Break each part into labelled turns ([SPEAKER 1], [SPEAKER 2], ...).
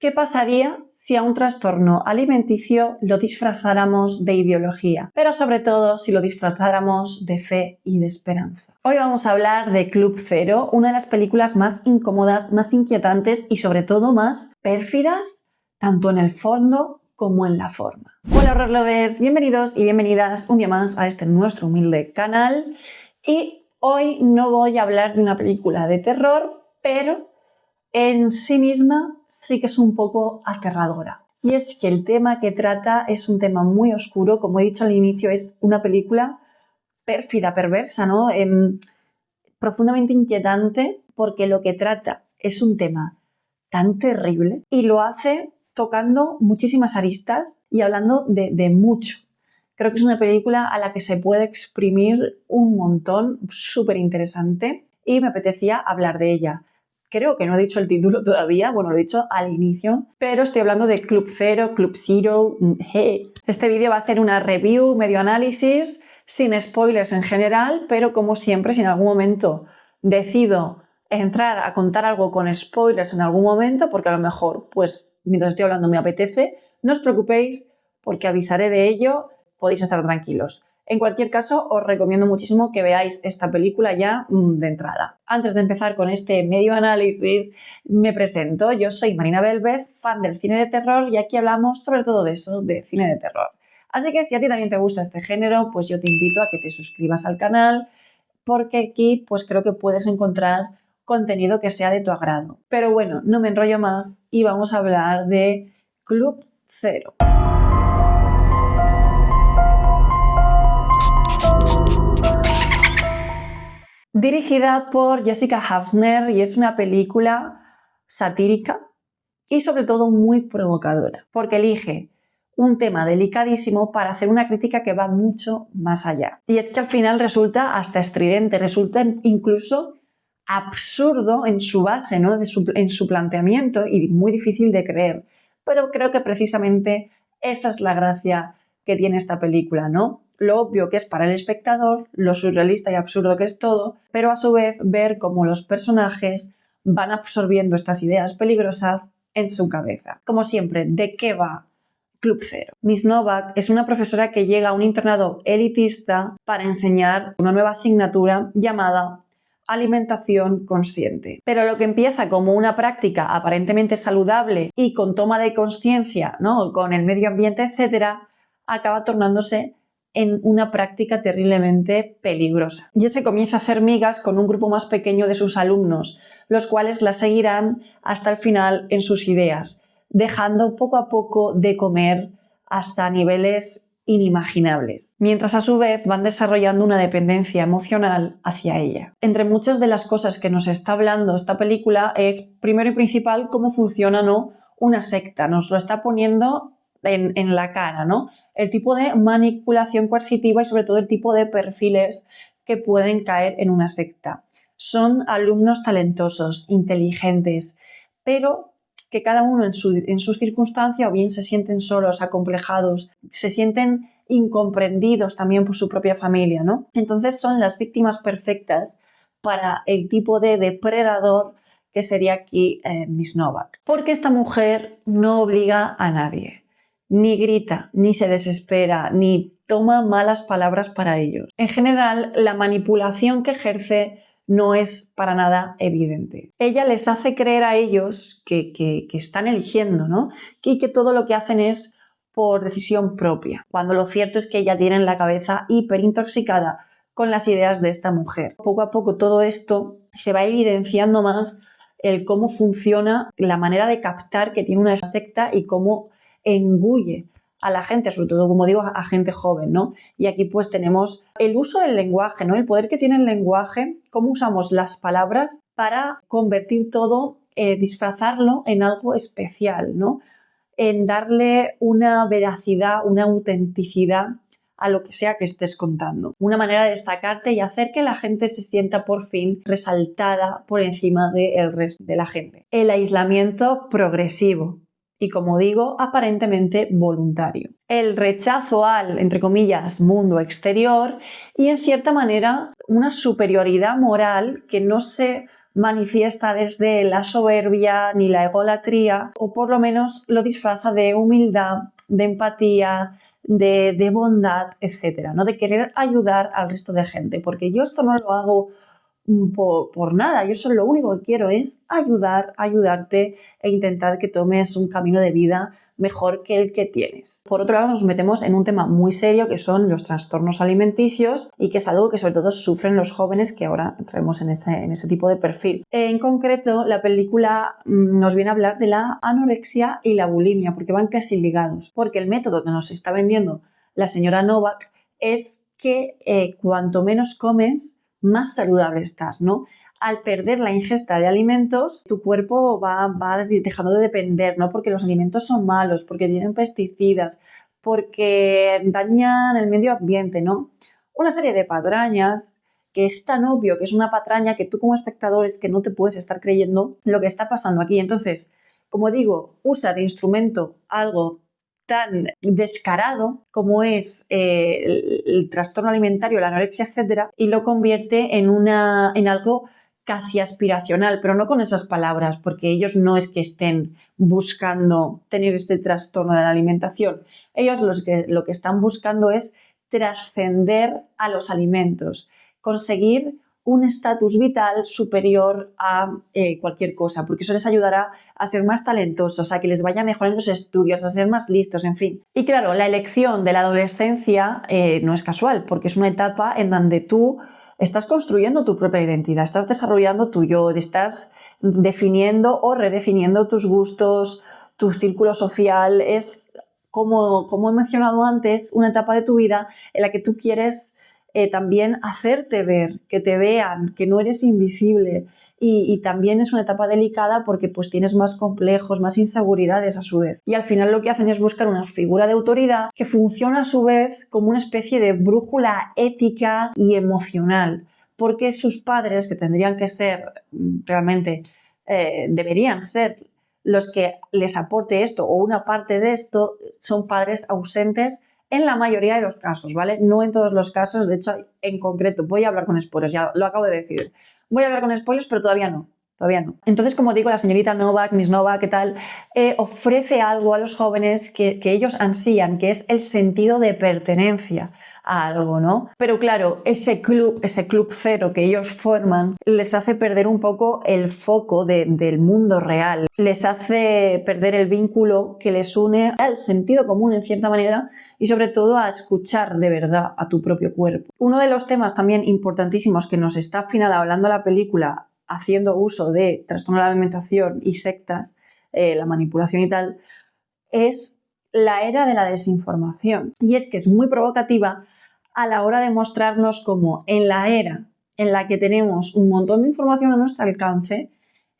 [SPEAKER 1] ¿Qué pasaría si a un trastorno alimenticio lo disfrazáramos de ideología? Pero sobre todo si lo disfrazáramos de fe y de esperanza. Hoy vamos a hablar de Club Zero, una de las películas más incómodas, más inquietantes y sobre todo más pérfidas, tanto en el fondo como en la forma. Hola horror lovers, bienvenidos y bienvenidas un día más a este nuestro humilde canal. Y hoy no voy a hablar de una película de terror, pero en sí misma sí que es un poco aterradora. Y es que el tema que trata es un tema muy oscuro, como he dicho al inicio, es una película pérfida, perversa, ¿no? Profundamente inquietante, porque lo que trata es un tema tan terrible y lo hace tocando muchísimas aristas y hablando de mucho. Creo que es una película a la que se puede exprimir un montón, súper interesante, y me apetecía hablar de ella. Creo que no he dicho el título todavía, bueno, lo he dicho al inicio, pero estoy hablando de Club Zero, Club Zero, hey. Este vídeo va a ser una review, medio análisis, sin spoilers en general, pero como siempre, si en algún momento decido entrar a contar algo con spoilers en algún momento, porque a lo mejor, pues, mientras estoy hablando me apetece, no os preocupéis porque avisaré de ello, podéis estar tranquilos. En cualquier caso, os recomiendo muchísimo que veáis esta película ya de entrada. Antes de empezar con este medio análisis, me presento. Yo soy Marina Belvez, fan del cine de terror, y aquí hablamos sobre todo de eso, de cine de terror. Así que si a ti también te gusta este género, pues yo te invito a que te suscribas al canal, porque aquí pues creo que puedes encontrar contenido que sea de tu agrado. Pero bueno, no me enrollo más y vamos a hablar de Club Zero. Dirigida por Jessica Hausner, y es una película satírica y sobre todo muy provocadora, porque elige un tema delicadísimo para hacer una crítica que va mucho más allá. Y es que al final resulta hasta estridente, resulta incluso absurdo en su base, ¿no? En su planteamiento, y muy difícil de creer. Pero creo que precisamente esa es la gracia que tiene esta película, ¿no? Lo obvio que es para el espectador, lo surrealista y absurdo que es todo, pero a su vez ver cómo los personajes van absorbiendo estas ideas peligrosas en su cabeza. Como siempre, ¿de qué va Club Zero? Miss Novak es una profesora que llega a un internado elitista para enseñar una nueva asignatura llamada alimentación consciente. Pero lo que empieza como una práctica aparentemente saludable y con toma de conciencia, ¿no?, con el medio ambiente, etcétera, acaba tornándose en una práctica terriblemente peligrosa. Y se comienza a hacer migas con un grupo más pequeño de sus alumnos, los cuales la seguirán hasta el final en sus ideas, dejando poco a poco de comer hasta niveles inimaginables, mientras a su vez van desarrollando una dependencia emocional hacia ella. Entre muchas de las cosas que nos está hablando esta película es, primero y principal, cómo funciona, ¿no?, una secta. Nos lo está poniendo en la cara, ¿no?, el tipo de manipulación coercitiva y sobre todo el tipo de perfiles que pueden caer en una secta. Son alumnos talentosos, inteligentes, pero que cada uno en su circunstancia o bien se sienten solos, acomplejados, se sienten incomprendidos también por su propia familia, ¿no? Entonces son las víctimas perfectas para el tipo de depredador que sería aquí Miss Novak. Porque esta mujer no obliga a nadie, ni grita, ni se desespera, ni toma malas palabras para ellos. En general, la manipulación que ejerce no es para nada evidente. Ella les hace creer a ellos que están eligiendo, ¿no?, y que todo lo que hacen es por decisión propia, cuando lo cierto es que ella tiene la cabeza hiperintoxicada con las ideas de esta mujer. Poco a poco todo esto se va evidenciando más el cómo funciona la manera de captar que tiene una secta y cómo engulle a la gente, sobre todo, como digo, a gente joven, ¿no? Y aquí pues tenemos el uso del lenguaje, ¿no?, el poder que tiene el lenguaje, cómo usamos las palabras para convertir todo, disfrazarlo en algo especial, ¿no?, en darle una veracidad, una autenticidad a lo que sea que estés contando. Una manera de destacarte y hacer que la gente se sienta por fin resaltada por encima del resto de la gente. El aislamiento progresivo y, como digo, aparentemente voluntario. El rechazo al, entre comillas, mundo exterior y, en cierta manera, una superioridad moral que no se manifiesta desde la soberbia ni la egolatría, o por lo menos lo disfraza de humildad, de empatía, de bondad, etcétera, ¿no? De querer ayudar al resto de gente, porque yo esto no lo hago por nada, yo solo lo único que quiero es ayudarte e intentar que tomes un camino de vida mejor que el que tienes. Por otro lado, nos metemos en un tema muy serio que son los trastornos alimenticios y que es algo que sobre todo sufren los jóvenes, que ahora entraremos en ese tipo de perfil. En concreto, la película nos viene a hablar de la anorexia y la bulimia, porque van casi ligados, porque el método que nos está vendiendo la señora Novak es que cuanto menos comes, más saludable estás, ¿no? Al perder la ingesta de alimentos, tu cuerpo va dejando de depender, ¿no? Porque los alimentos son malos, porque tienen pesticidas, porque dañan el medio ambiente, ¿no? Una serie de patrañas que es tan obvio que es una patraña que tú como espectador es que no te puedes estar creyendo lo que está pasando aquí. Entonces, como digo, usa de instrumento algo tan descarado como es el trastorno alimentario, la anorexia, etcétera, y lo convierte en algo casi aspiracional, pero no con esas palabras, porque ellos no es que estén buscando tener este trastorno de la alimentación. Ellos lo que están buscando es trascender a los alimentos, conseguir un estatus vital superior a cualquier cosa, porque eso les ayudará a ser más talentosos, a que les vaya mejor en los estudios, a ser más listos, en fin. Y claro, la elección de la adolescencia no es casual, porque es una etapa en donde tú estás construyendo tu propia identidad, estás desarrollando tu yo, estás definiendo o redefiniendo tus gustos, tu círculo social. Es, como he mencionado antes, una etapa de tu vida en la que tú quieres también hacerte ver, que te vean, que no eres invisible, y también es una etapa delicada porque pues tienes más complejos, más inseguridades a su vez. Y al final lo que hacen es buscar una figura de autoridad que funciona a su vez como una especie de brújula ética y emocional, porque sus padres, que tendrían que ser realmente, deberían ser los que les aporte esto o una parte de esto, son padres ausentes en la mayoría de los casos, ¿vale? No en todos los casos, de hecho, en concreto, voy a hablar con spoilers, ya lo acabo de decir. Voy a hablar con spoilers, pero todavía no. Entonces, como digo, la señorita Novak, Miss Novak, ¿qué tal? Ofrece algo a los jóvenes que ellos ansían, que es el sentido de pertenencia a algo, ¿no? Pero claro, ese club cero que ellos forman les hace perder un poco el foco del mundo real, les hace perder el vínculo que les une al sentido común en cierta manera y sobre todo a escuchar de verdad a tu propio cuerpo. Uno de los temas también importantísimos que nos está al final hablando la película, haciendo uso de trastorno de la alimentación y sectas, la manipulación y tal, es la era de la desinformación. Y es que es muy provocativa a la hora de mostrarnos cómo en la era en la que tenemos un montón de información a nuestro alcance,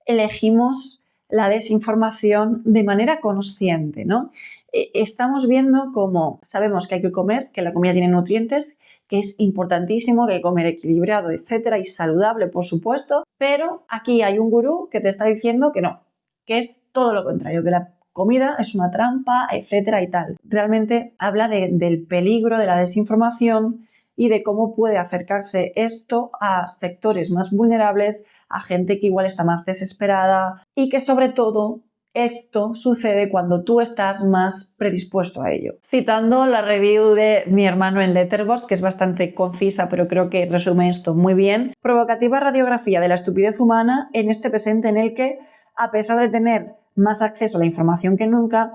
[SPEAKER 1] elegimos la desinformación de manera consciente, ¿no? Estamos viendo cómo sabemos que hay que comer, que la comida tiene nutrientes, que es importantísimo, que hay que comer equilibrado, etcétera, y saludable, por supuesto, pero aquí hay un gurú que te está diciendo que no, que es todo lo contrario, que la comida es una trampa, etcétera y tal. Realmente habla del peligro de la desinformación y de cómo puede acercarse esto a sectores más vulnerables, a gente que igual está más desesperada y que sobre todo esto sucede cuando tú estás más predispuesto a ello. Citando la review de mi hermano en Letterboxd, que es bastante concisa pero creo que resume esto muy bien, provocativa radiografía de la estupidez humana en este presente en el que, a pesar de tener más acceso a la información que nunca,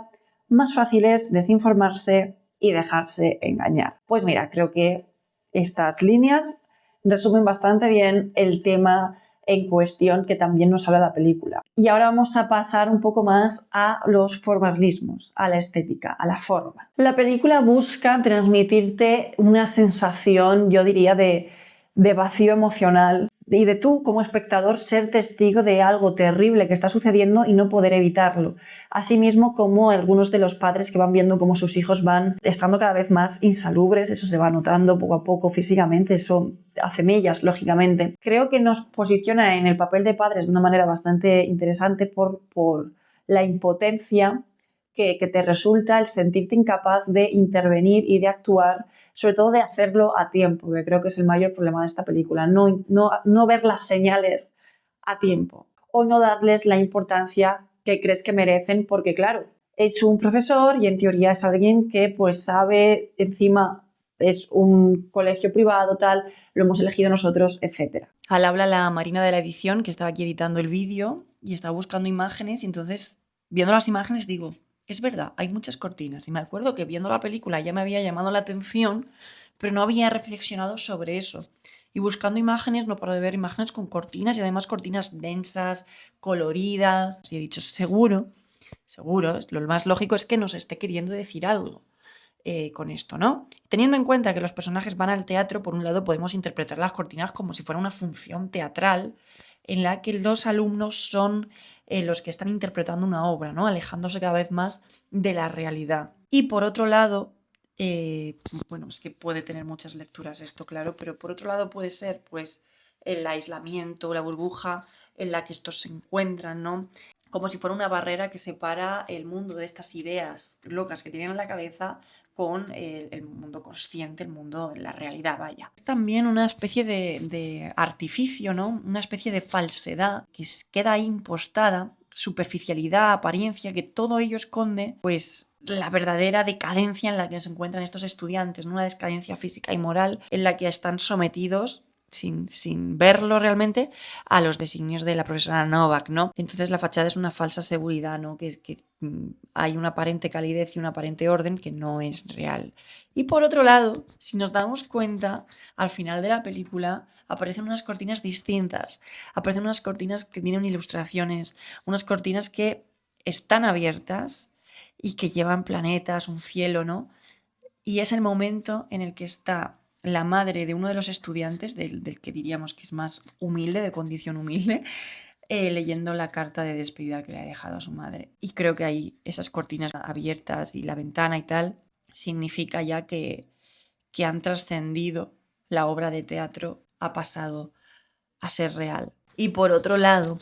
[SPEAKER 1] más fácil es desinformarse y dejarse engañar. Pues mira, creo que estas líneas resumen bastante bien el tema en cuestión que también nos habla la película. Y ahora vamos a pasar un poco más a los formalismos, a la estética, a la forma. La película busca transmitirte una sensación, yo diría, de vacío emocional y de tú como espectador ser testigo de algo terrible que está sucediendo y no poder evitarlo. Asimismo, como algunos de los padres que van viendo cómo sus hijos van estando cada vez más insalubres, eso se va notando poco a poco físicamente, eso hace mellas, lógicamente. Creo que nos posiciona en el papel de padres de una manera bastante interesante por la impotencia que te resulta el sentirte incapaz de intervenir y de actuar, sobre todo de hacerlo a tiempo, que creo que es el mayor problema de esta película, no ver las señales a tiempo o no darles la importancia que crees que merecen porque claro, es un profesor y en teoría es alguien que pues sabe, encima es un colegio privado, tal, lo hemos elegido nosotros, etc.
[SPEAKER 2] Al habla la Marina de la edición, que estaba aquí editando el vídeo y estaba buscando imágenes y entonces, viendo las imágenes, digo, es verdad, hay muchas cortinas. Y me acuerdo que viendo la película ya me había llamado la atención, pero no había reflexionado sobre eso. Y buscando imágenes, no paro de ver imágenes con cortinas y además cortinas densas, coloridas. Y he dicho, seguro, lo más lógico es que nos esté queriendo decir algo. Con esto, ¿no? Teniendo en cuenta que los personajes van al teatro, por un lado podemos interpretar las cortinas como si fuera una función teatral en la que los alumnos son los que están interpretando una obra, ¿no? Alejándose cada vez más de la realidad. Y por otro lado, bueno, es que puede tener muchas lecturas esto, claro, pero por otro lado puede ser, pues, el aislamiento, la burbuja en la que estos se encuentran, ¿no? Como si fuera una barrera que separa el mundo de estas ideas locas que tienen en la cabeza con el mundo consciente, el mundo, la realidad, vaya. Es también una especie de artificio, ¿no? Una especie de falsedad que queda ahí impostada, superficialidad, apariencia, que todo ello esconde, pues, la verdadera decadencia en la que se encuentran estos estudiantes, ¿no? Una decadencia física y moral en la que están sometidos sin verlo realmente, a los designios de la profesora Novak, ¿no? Entonces la fachada es una falsa seguridad, ¿no? Que hay una aparente calidez y un aparente orden que no es real. Y por otro lado, si nos damos cuenta, al final de la película aparecen unas cortinas distintas, aparecen unas cortinas que tienen ilustraciones, unas cortinas que están abiertas y que llevan planetas, un cielo, ¿no? Y es el momento en el que está la madre de uno de los estudiantes, del que diríamos que es más humilde, de condición humilde, leyendo la carta de despedida que le ha dejado a su madre. Y creo que ahí esas cortinas abiertas y la ventana y tal, significa ya que han trascendido la obra de teatro, ha pasado a ser real. Y por otro lado,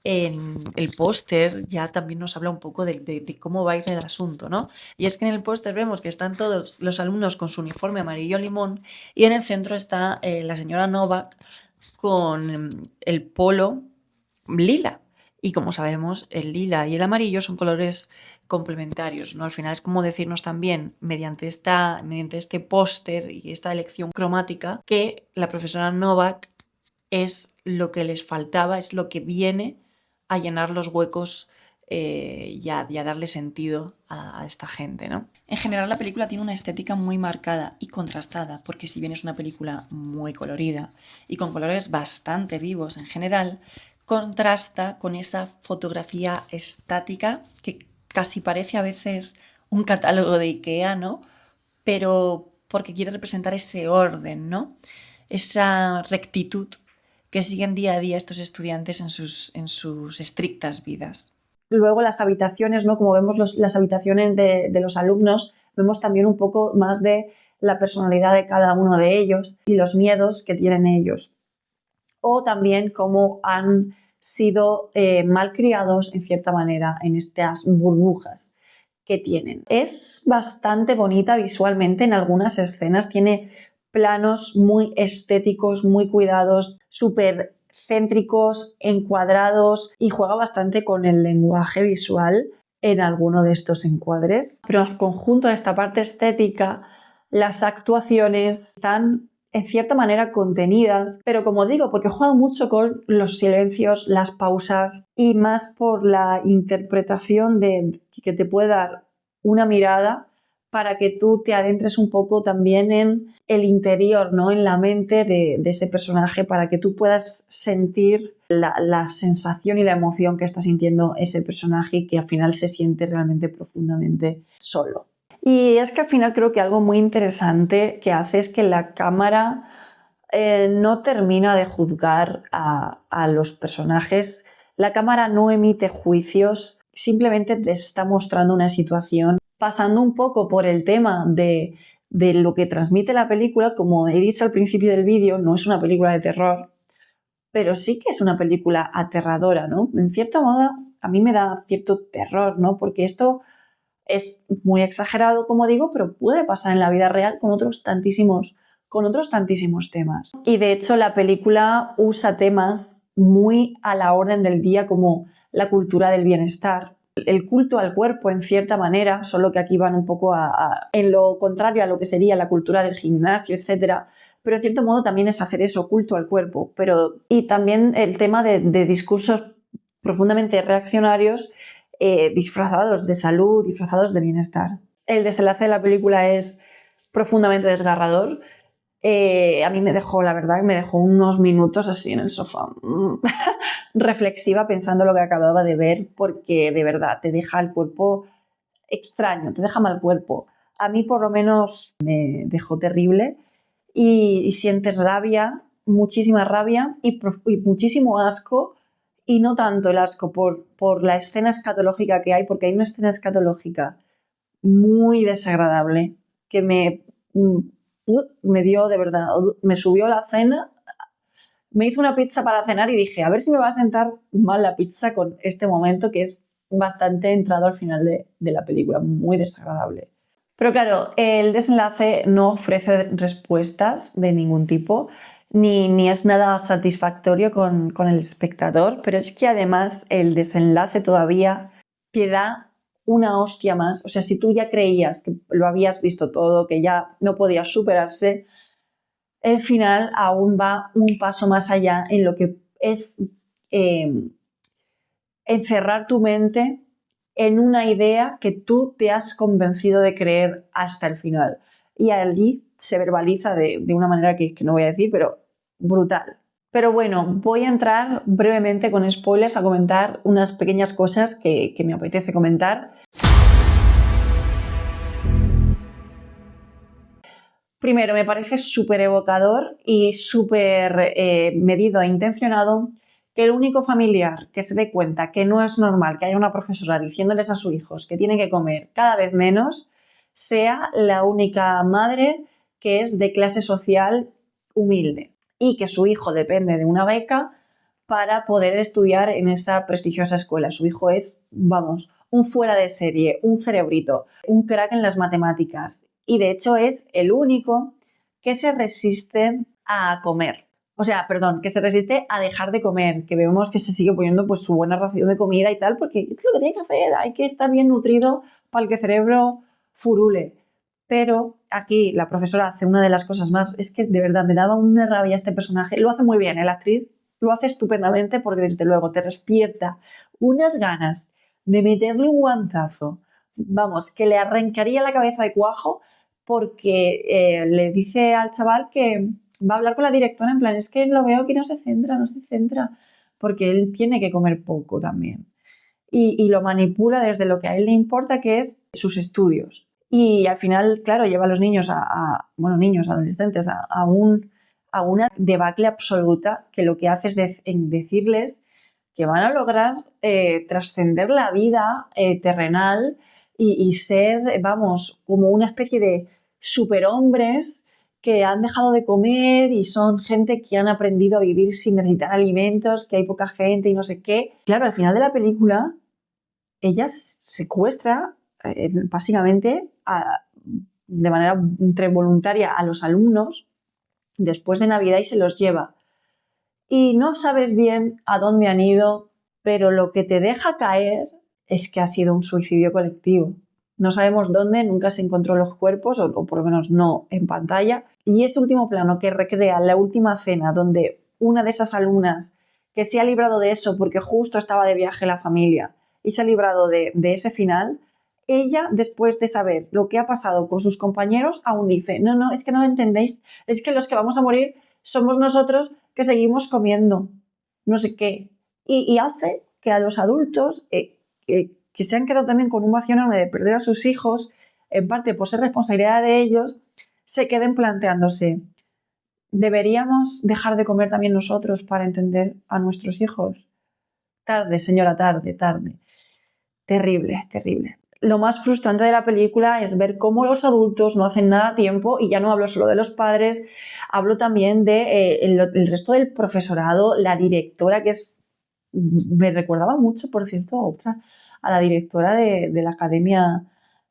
[SPEAKER 2] en el póster ya también nos habla un poco de cómo va a ir el asunto, ¿no? Y es que en el póster vemos que están todos los alumnos con su uniforme amarillo limón y en el centro está la señora Novak con el polo lila. Y como sabemos, el lila y el amarillo son colores complementarios, ¿no? Al final es como decirnos también, mediante este póster y esta elección cromática, que la profesora Novak es lo que les faltaba, es lo que viene a llenar los huecos y a darle sentido a esta gente, ¿no? En general la película tiene una estética muy marcada y contrastada, porque si bien es una película muy colorida y con colores bastante vivos en general, contrasta con esa fotografía estática que casi parece a veces un catálogo de IKEA, ¿no? Pero porque quiere representar ese orden, ¿no? Esa rectitud que siguen día a día estos estudiantes en sus estrictas vidas.
[SPEAKER 1] Luego las habitaciones, ¿no? Como vemos las habitaciones de los alumnos, vemos también un poco más de la personalidad de cada uno de ellos y los miedos que tienen ellos. O también cómo han sido malcriados en cierta manera en estas burbujas que tienen. Es bastante bonita visualmente en algunas escenas, tiene planos muy estéticos, muy cuidados, súper céntricos, encuadrados y juega bastante con el lenguaje visual en alguno de estos encuadres. Pero en conjunto de esta parte estética, las actuaciones están en cierta manera contenidas, pero como digo, porque juega mucho con los silencios, las pausas y más por la interpretación que te puede dar una mirada para que tú te adentres un poco también en el interior, ¿no? En la mente de ese personaje, para que tú puedas sentir la sensación y la emoción que está sintiendo ese personaje y que al final se siente realmente profundamente solo. Y es que al final creo que algo muy interesante que hace es que la cámara no termina de juzgar a los personajes. La cámara no emite juicios, simplemente te está mostrando una situación. Pasando un poco por el tema de lo que transmite la película, como he dicho al principio del vídeo, no es una película de terror, pero sí que es una película aterradora, ¿no? En cierto modo, a mí me da cierto terror, ¿no? Porque esto es muy exagerado, como digo, pero puede pasar en la vida real con otros tantísimos temas. Y de hecho la película usa temas muy a la orden del día como la cultura del bienestar. El culto al cuerpo, en cierta manera, solo que aquí van un poco en lo contrario a lo que sería la cultura del gimnasio, etcétera. Pero en cierto modo también es hacer eso, culto al cuerpo. Y también el tema de discursos profundamente reaccionarios, disfrazados de salud, disfrazados de bienestar. El desenlace de la película es profundamente desgarrador. A mí me dejó, la verdad, me dejó unos minutos así en el sofá, reflexiva, pensando lo que acababa de ver, porque de verdad te deja el cuerpo extraño, te deja mal cuerpo. A mí por lo menos me dejó terrible y sientes rabia, muchísima rabia y muchísimo asco, y no tanto el asco por la escena escatológica que hay, porque hay una escena escatológica muy desagradable que me dio, de verdad, me subió la cena, me hizo una pizza para cenar y dije, a ver si me va a sentar mal la pizza con este momento que es bastante entrado al final de la película, muy desagradable. Pero claro, el desenlace no ofrece respuestas de ningún tipo, ni es nada satisfactorio con el espectador, pero es que además el desenlace todavía te da una hostia más. O sea, si tú ya creías que lo habías visto todo, que ya no podías superarse, el final aún va un paso más allá en lo que es encerrar tu mente en una idea que tú te has convencido de creer hasta el final. Y allí se verbaliza de una manera que no voy a decir, pero brutal. Pero bueno, voy a entrar brevemente con spoilers a comentar unas pequeñas cosas que me apetece comentar. Primero, me parece súper evocador y súper medido e intencionado que el único familiar que se dé cuenta que no es normal que haya una profesora diciéndoles a sus hijos que tienen que comer cada vez menos sea la única madre que es de clase social humilde y que su hijo depende de una beca para poder estudiar en esa prestigiosa escuela. Su hijo es, vamos, un fuera de serie, un cerebrito, un crack en las matemáticas. Y de hecho es el único que se resiste a comer. O sea, perdón, que se resiste a dejar de comer, que vemos que se sigue poniendo pues su buena ración de comida y tal, porque es lo que tiene que hacer, hay que estar bien nutrido para que el cerebro furule. Pero aquí la profesora hace una de las cosas más, es que de verdad me daba una rabia este personaje, lo hace muy bien, la actriz lo hace estupendamente porque desde luego te despierta unas ganas de meterle un guantazo, vamos, que le arrancaría la cabeza de cuajo, porque le dice al chaval que va a hablar con la directora en plan, es que lo veo que no se centra, porque él tiene que comer poco también. Y lo manipula desde lo que a él le importa, que es sus estudios. Y al final, claro, lleva a los niños niños, adolescentes, a una debacle absoluta que lo que hace es decirles que van a lograr trascender la vida terrenal y ser, vamos, como una especie de superhombres que han dejado de comer y son gente que han aprendido a vivir sin necesitar alimentos, que hay poca gente y no sé qué. Claro, al final de la película, ella secuestra básicamente de manera voluntaria a los alumnos después de Navidad y se los lleva. Y no sabes bien a dónde han ido, pero lo que te deja caer es que ha sido un suicidio colectivo. No sabemos dónde, nunca se encontró los cuerpos, o por lo menos no en pantalla. Y ese último plano que recrea la última cena, donde una de esas alumnas que se ha librado de eso porque justo estaba de viaje la familia y se ha librado de ese final, ella, después de saber lo que ha pasado con sus compañeros, aún dice, no, es que no lo entendéis, es que los que vamos a morir somos nosotros que seguimos comiendo, no sé qué. Y hace que a los adultos que se han quedado también con un vacío enorme de perder a sus hijos, en parte por ser responsabilidad de ellos, se queden planteándose, ¿deberíamos dejar de comer también nosotros para entender a nuestros hijos? Tarde, señora, tarde. Terrible, terrible. Lo más frustrante de la película es ver cómo los adultos no hacen nada a tiempo, y ya no hablo solo de los padres, hablo también de el resto del profesorado, la directora, me recordaba mucho, por cierto, a la directora de la Academia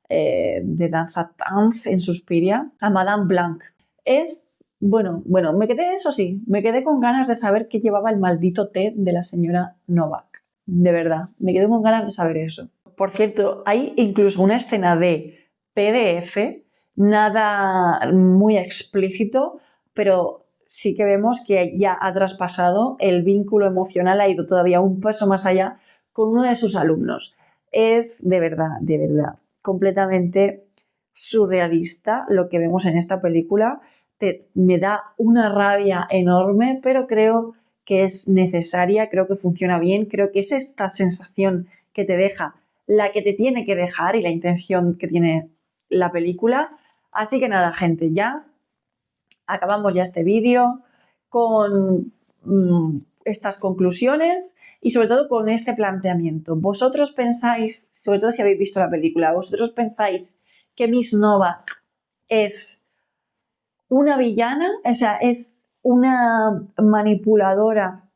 [SPEAKER 1] de Danza Tanz en Suspiria, a Madame Blanc. Es Bueno, me quedé, eso sí, me quedé con ganas de saber qué llevaba el maldito té de la señora Novak. De verdad, me quedé con ganas de saber eso. Por cierto, hay incluso una escena de PDF, nada muy explícito, pero sí que vemos que ya ha traspasado el vínculo emocional, ha ido todavía un paso más allá con uno de sus alumnos. Es de verdad, completamente surrealista lo que vemos en esta película. Me da una rabia enorme, pero creo que es necesaria, creo que funciona bien, creo que es esta sensación que te deja la que te tiene que dejar y la intención que tiene la película. Así que nada, gente, ya acabamos ya este vídeo con estas conclusiones y sobre todo con este planteamiento. ¿Vosotros pensáis, sobre todo si habéis visto la película, vosotros pensáis que Miss Novak es una villana, o sea, es una manipuladora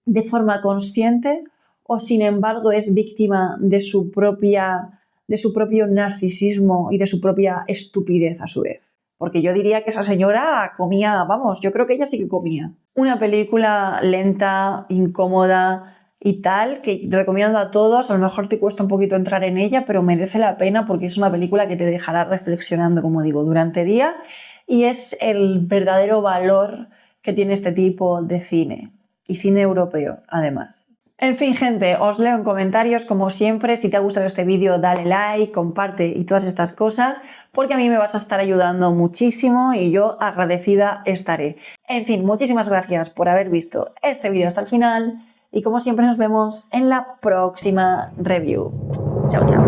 [SPEAKER 1] de forma consciente o sin embargo es víctima de su propio narcisismo y de su propia estupidez a su vez? Porque yo diría que esa señora comía, vamos, yo creo que ella sí que comía. Una película lenta, incómoda y tal, que recomiendo a todos. A lo mejor te cuesta un poquito entrar en ella, pero merece la pena porque es una película que te dejará reflexionando, como digo, durante días, y es el verdadero valor que tiene este tipo de cine, y cine europeo, además. En fin, gente, os leo en comentarios, como siempre. Si te ha gustado este vídeo, dale like, comparte y todas estas cosas, porque a mí me vas a estar ayudando muchísimo y yo agradecida estaré. En fin, muchísimas gracias por haber visto este vídeo hasta el final y como siempre nos vemos en la próxima review. Chao, chao.